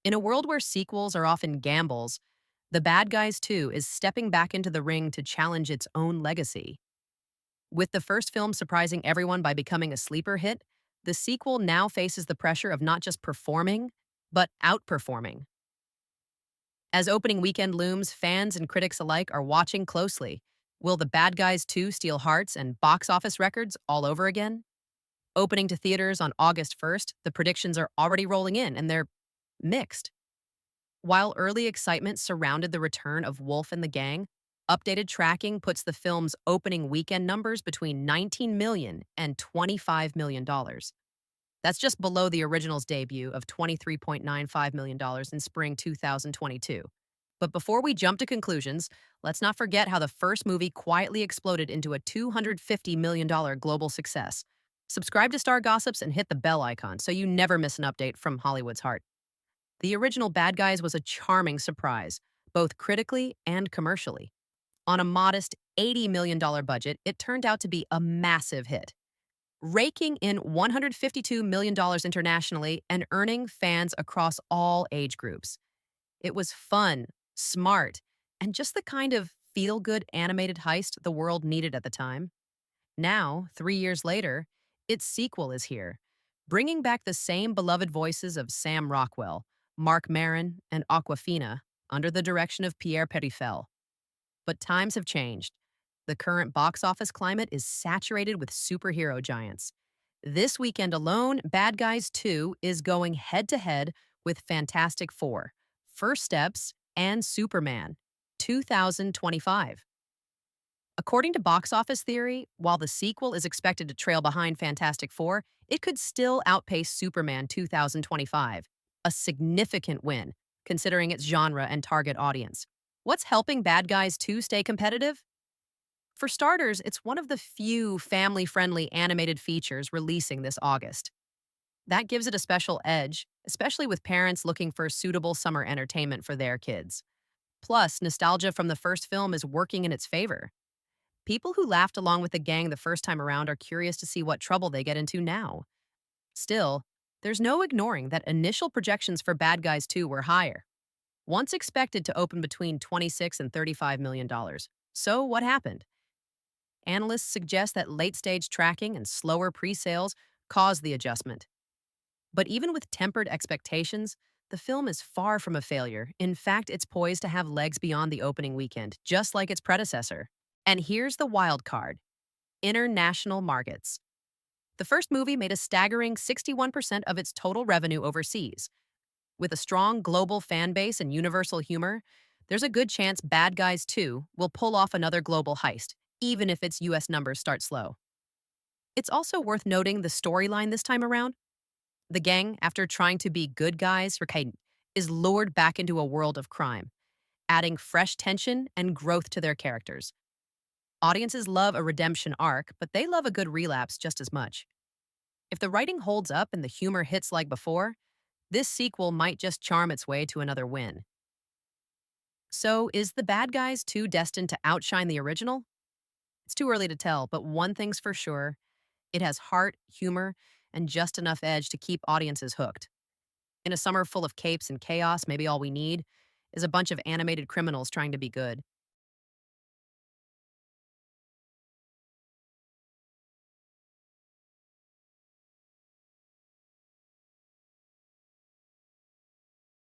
In a world where sequels are often gambles, The Bad Guys 2 is stepping back into the ring to challenge its own legacy. With the first film surprising everyone by becoming a sleeper hit, the sequel now faces the pressure of not just performing, but outperforming. As opening weekend looms, fans and critics alike are watching closely. Will The Bad Guys 2 steal hearts and box office records all over again? Opening to theaters on August 1st, the predictions are already rolling in, and they're mixed. While early excitement surrounded the return of Wolf and the gang, updated tracking puts the film's opening weekend numbers between 19 million and $25 million. That's just below the original's debut of $23.95 million in spring 2022. But before we jump to conclusions, let's not forget how the first movie quietly exploded into a $250 million global success. Subscribe to Star Gossips and hit the bell icon so you never miss an update from Hollywood's heart. The original Bad Guys was a charming surprise, both critically and commercially. On a modest $80 million budget, it turned out to be a massive hit, raking in $152 million internationally and earning fans across all age groups. It was fun, smart, and just the kind of feel-good animated heist the world needed at the time. Now, 3 years later, its sequel is here, bringing back the same beloved voices of Sam Rockwell, Mark Maron, and Aquafina under the direction of Pierre Perifel. But times have changed. The current box office climate is saturated with superhero giants. This weekend alone, Bad Guys 2 is going head-to-head with Fantastic Four, First Steps, and Superman 2025. According to Box Office Theory, while the sequel is expected to trail behind Fantastic Four, it could still outpace Superman 2025, a significant win, considering its genre and target audience. What's helping Bad Guys 2 stay competitive? For starters, it's one of the few family-friendly animated features releasing this August. That gives it a special edge, especially with parents looking for suitable summer entertainment for their kids. Plus, nostalgia from the first film is working in its favor. People who laughed along with the gang the first time around are curious to see what trouble they get into now. Still, there's no ignoring that initial projections for Bad Guys 2 were higher, once expected to open between $26 and $35 million. So what happened? Analysts suggest that late-stage tracking and slower pre-sales caused the adjustment. But even with tempered expectations, the film is far from a failure. In fact, it's poised to have legs beyond the opening weekend, just like its predecessor. And here's the wild card: international markets. The first movie made a staggering 61% of its total revenue overseas. With a strong global fan base and universal humor, there's a good chance Bad Guys 2 will pull off another global heist, even if its US numbers start slow. It's also worth noting the storyline this time around. The gang, after trying to be good guys, is lured back into a world of crime, adding fresh tension and growth to their characters. Audiences love a redemption arc, but they love a good relapse just as much. If the writing holds up and the humor hits like before, this sequel might just charm its way to another win. So, is The Bad Guys 2 destined to outshine the original? It's too early to tell, but one thing's for sure: it has heart, humor, and just enough edge to keep audiences hooked. In a summer full of capes and chaos, maybe all we need is a bunch of animated criminals trying to be good.